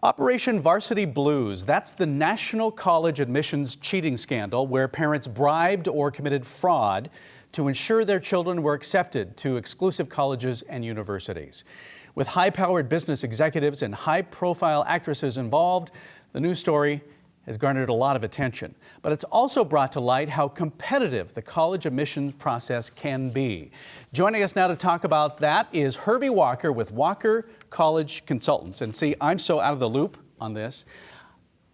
Operation Varsity Blues, that's the national college admissions cheating scandal where parents bribed or committed fraud to ensure their children were accepted to exclusive colleges and universities. With high-powered business executives and high-profile actresses involved, the news story has garnered a lot of attention. But it's also brought to light how competitive the college admissions process can be. Joining us now to talk about that is Herbie Walker with Walker College Consultants. And see, I'm so out of the loop on this.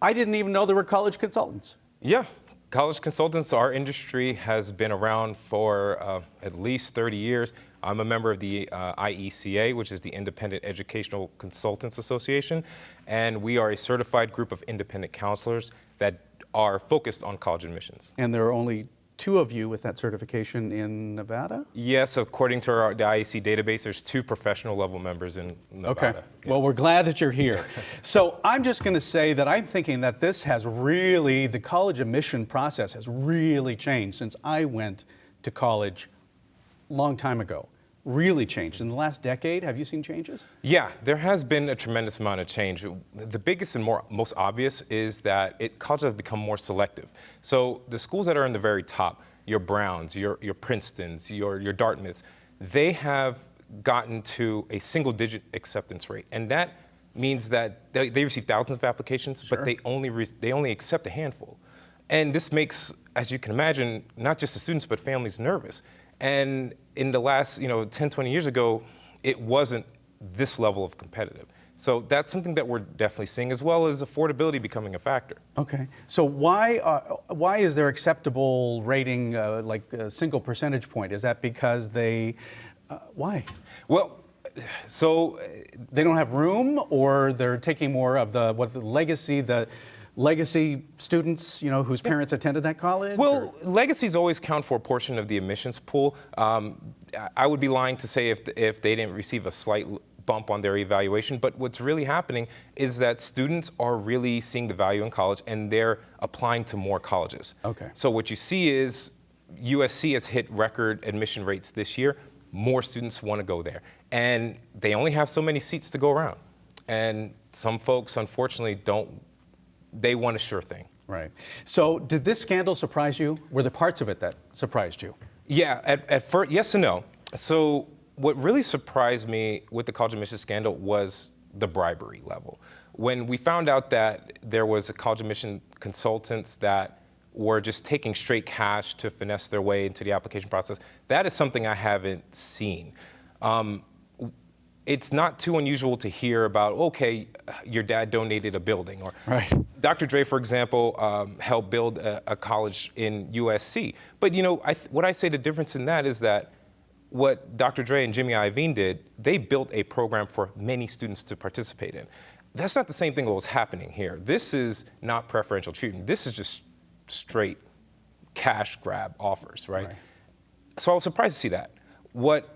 I didn't even know there were college consultants. Yeah, college consultants, our industry has been around for at least 30 years. I'm a member of the IECA, which is the Independent Educational Consultants Association, and we are a certified group of independent counselors that are focused on college admissions. And there are only 2 of you with that certification in Nevada? Yes, according to the IEC database, there's 2 professional level members in Nevada. Okay, well, we're glad that you're here. So I'm just going to say that I'm thinking that this has really, the college admission process has really changed since I went to college a long time ago. Really changed. In the last decade, have you seen changes? Yeah, there has been a tremendous amount of change. The biggest and most obvious is that colleges have become more selective. So the schools that are in the very top, your Browns, your Princetons, your Dartmouths, they have gotten to a single-digit acceptance rate. And that means that they receive thousands of applications, Sure. but they only accept a handful. And this makes, as you can imagine, not just the students, but families nervous. And in the last, 10, 20 years ago, it wasn't this level of competitive. So that's something that we're definitely seeing, as well as affordability becoming a factor. Okay. So why is their acceptable rating like a single percentage point? Is that because why? Well, so they don't have room, or they're taking more of the legacy students, whose parents attended that college? Well, legacies always count for a portion of the admissions pool. I would be lying to say if they didn't receive a slight bump on their evaluation, but what's really happening is that students are really seeing the value in college and they're applying to more colleges. Okay. So what you see is USC has hit record admission rates this year. More students want to go there. And they only have so many seats to go around. And some folks, unfortunately, they want a sure thing. Right. So did this scandal surprise you? Were there parts of it that surprised you? Yeah, at first, yes and no. So what really surprised me with the college admissions scandal was the bribery level. When we found out that there was a college admission consultants that were just taking straight cash to finesse their way into the application process, that is something I haven't seen. It's not too unusual to hear about, okay, your dad donated a building, or right. Dr. Dre, for example, helped build a college in USC. But what I say the difference in that is that what Dr. Dre and Jimmy Iovine did, they built a program for many students to participate in. That's not the same thing what was happening here. This is not preferential treatment. This is just straight cash grab offers, right? So I was surprised to see that. What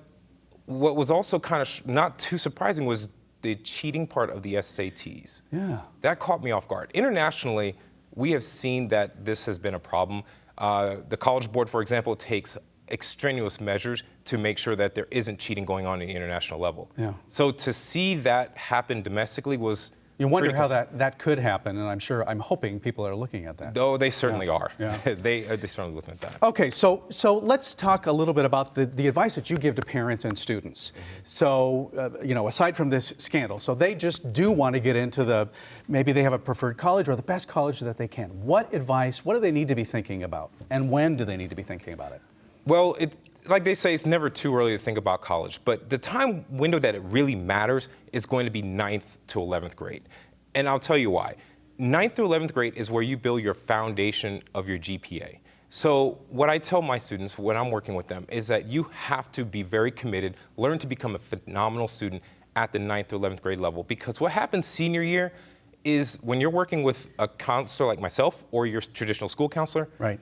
was also kind of not too surprising was the cheating part of the SATs. Yeah. That caught me off guard. Internationally, we have seen that this has been a problem. The College Board, for example, takes extraneous measures to make sure that there isn't cheating going on at the international level. Yeah. So to see that happen domestically was You wonder how that could happen, and I'm hoping people are looking at that. Oh, they certainly are. Yeah. They certainly looking at that. Okay, so let's talk a little bit about the advice that you give to parents and students. Mm-hmm. So, aside from this scandal, so they just do want to get into maybe they have a preferred college or the best college that they can. What do they need to be thinking about, and when do they need to be thinking about it? Well, like they say, it's never too early to think about college, but the time window that it really matters is going to be 9th to 11th grade. And I'll tell you why. 9th through 11th grade is where you build your foundation of your GPA. So what I tell my students when I'm working with them is that you have to be very committed, learn to become a phenomenal student at the 9th through 11th grade level, because what happens senior year is when you're working with a counselor like myself or your traditional school counselor, right.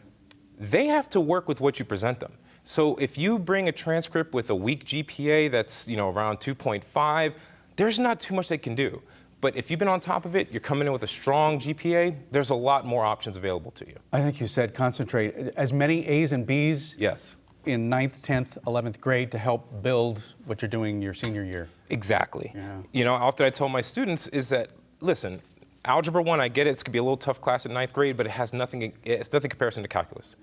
They have to work with what you present them. So if you bring a transcript with a weak GPA that's around 2.5, there's not too much they can do. But if you've been on top of it, you're coming in with a strong GPA, there's a lot more options available to you. I think you said concentrate. As many A's and B's yes. in 9th, 10th, 11th grade to help build what you're doing your senior year. Exactly. Yeah. Often I tell my students is that listen, Algebra 1, I get it. It's going to be a little tough class in 9th grade, but it's nothing in comparison to calculus.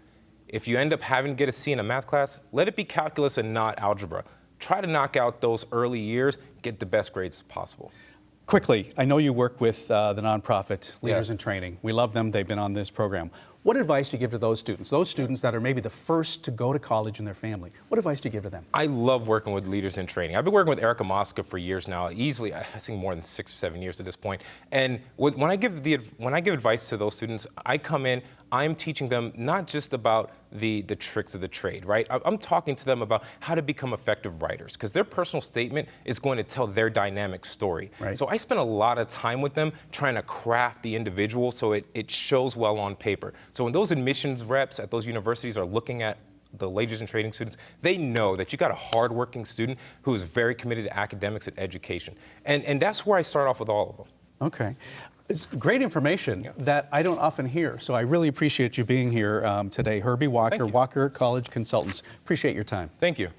If you end up having to get a C in a math class, let it be calculus and not algebra. Try to knock out those early years, get the best grades as possible. Quickly, I know you work with the nonprofit Leaders Yeah. in Training. We love them. They've been on this program. What advice do you give to those students that are maybe the first to go to college in their family? What advice do you give to them? I love working with Leaders in Training. I've been working with Erica Mosca for years now, easily, I think more than 6 or 7 years at this point. And when I give advice to those students, I come in, I'm teaching them not just about the tricks of the trade, right? I'm talking to them about how to become effective writers, because their personal statement is going to tell their dynamic story. Right. So I spend a lot of time with them trying to craft the individual so it shows well on paper. So when those admissions reps at those universities are looking at the Leaders in Training students, they know that you got a hardworking student who is very committed to academics and education. And that's where I start off with all of them. Okay. It's great information that I don't often hear, so I really appreciate you being here today. Herbie Walker, Thank you. Walker College Consultants. Appreciate your time. Thank you.